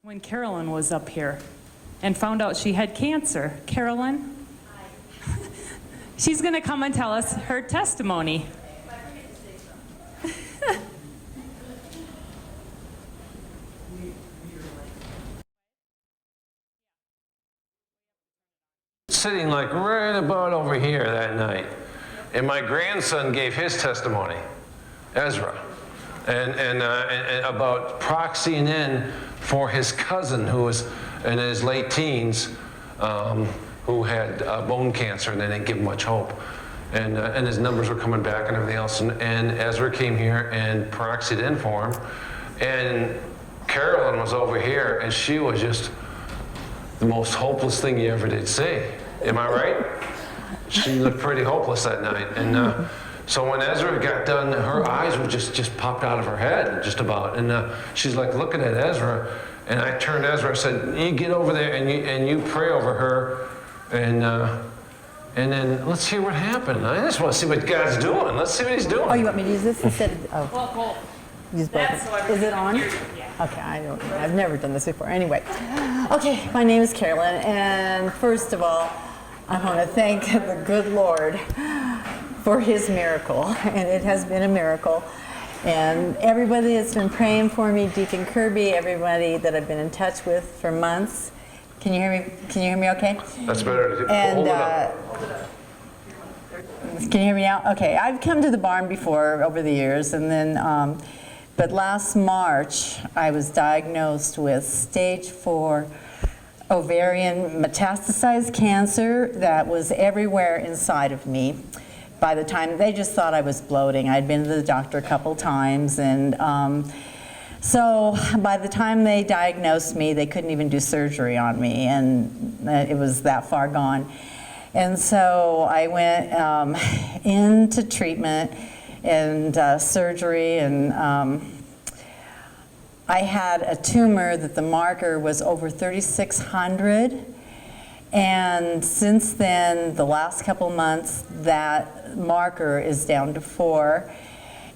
when Carolyn was up here and found out she had cancer. Carolyn? Hi. She's going to come and tell us her testimony. Sitting like right about over here that night. And my grandson gave his testimony, Ezra, and about proxying in for his cousin who was in his late teens, who had bone cancer, and they didn't give him much hope. And his numbers were coming back and everything else. And Ezra came here and proxied in for him. And Carolyn was over here, and she was just the most hopeless thing you ever did see. Am I right? She looked pretty hopeless that night. And so when Ezra got done, her eyes were just popped out of her head, just about. And she's like looking at Ezra, and I turned to Ezra and said, "You get over there and you pray over her, and then let's hear what happened. I just want to see what God's doing. Let's see what He's doing." Oh, you want me to use this instead of? Oh. Well, Use both. Is it on? Yeah. Okay, I've never done this before. Anyway, okay, my name is Carolyn, and first of all, I want to thank the good Lord for His miracle, and it has been a miracle. And everybody that's been praying for me, Deacon Kirby, everybody that I've been in touch with for months. Can you hear me? Can you hear me okay? That's better. And, hold it up. Can you hear me now? Okay, I've come to the barn before over the years, and then, but last March I was diagnosed with stage 4 ovarian metastasized cancer that was everywhere inside of me. By the time, they just thought I was bloating. I'd been to the doctor a couple times, and so by the time they diagnosed me, they couldn't even do surgery on me, and it was that far gone. And so I went into treatment and surgery, and I had a tumor that the marker was over 3,600. And since then, the last couple months, that marker is down to 4.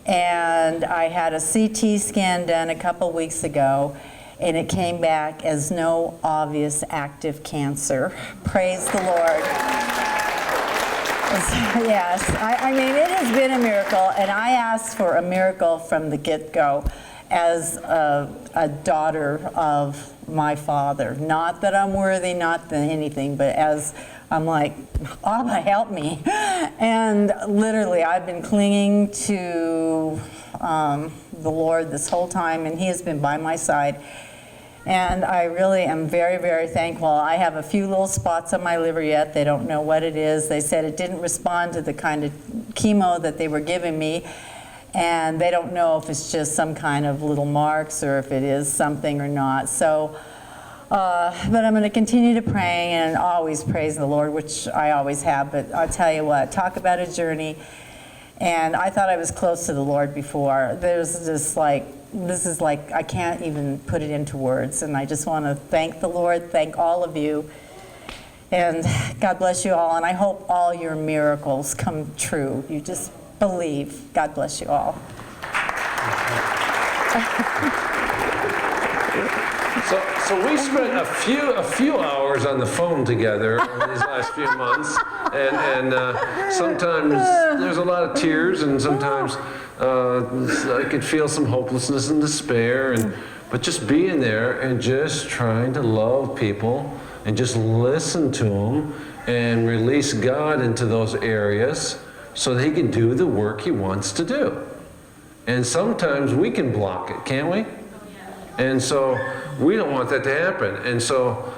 And I had a CT scan done a couple weeks ago, and it came back as no obvious active cancer. Praise the Lord. Yes, I mean, it has been a miracle, and I asked for a miracle from the get-go as a daughter of my Father. Not that I'm worthy, not that anything, but as I'm like, Abba, help me. And literally, I've been clinging to the Lord this whole time, and He has been by my side. And I really am very, very thankful. I have a few little spots on my liver yet. They don't know what it is. They said it didn't respond to the kind of chemo that they were giving me. And they don't know if it's just some kind of little marks or if it is something or not. So, but I'm going to continue to pray and always praise the Lord, which I always have. But I'll tell you what, talk about a journey. And I thought I was close to the Lord before. There's just like, this is like, I can't even put it into words. And I just want to thank the Lord, thank all of you. And God bless you all. And I hope all your miracles come true. You just believe. God bless you all. So we spent a few hours on the phone together in these last few months, and sometimes there's a lot of tears, and sometimes I could feel some hopelessness and despair, but just being there and just trying to love people and just listen to them and release God into those areas so that He can do the work He wants to do. And sometimes we can block it, can't we? And so we don't want that to happen. And so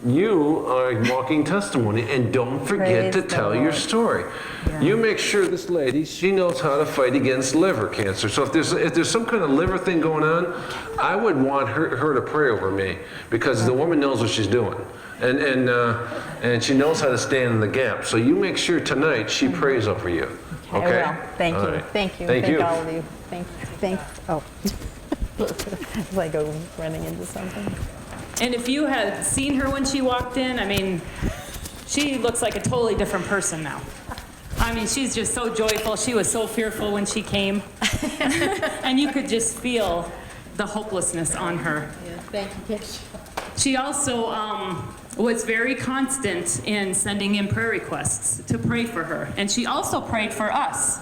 you are a walking testimony, and don't forget to tell your story. Yeah. You make sure this lady, she knows how to fight against liver cancer. So if there's some kind of liver thing going on, I would want her to pray over me, because the woman knows what she's doing. And she knows how to stand in the gap. So you make sure tonight she prays over you. Okay? I will. Thank you. Right. Thank you. Thank you. all of you. Thank. Oh. Like go running into something. And if you had seen her when she walked in, I mean, she looks like a totally different person now. I mean, she's just so joyful. She was so fearful when she came. And you could just feel the hopelessness on her. Yeah, thank you. She also was very constant in sending in prayer requests to pray for her. And she also prayed for us.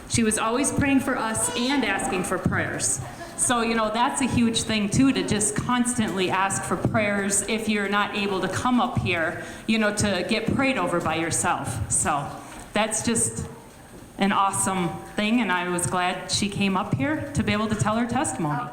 She was always praying for us and asking for prayers. So, you know, that's a huge thing too, to just constantly ask for prayers if you're not able to come up here, you know, to get prayed over by yourself. So that's just an awesome thing, and I was glad she came up here to be able to tell her testimony.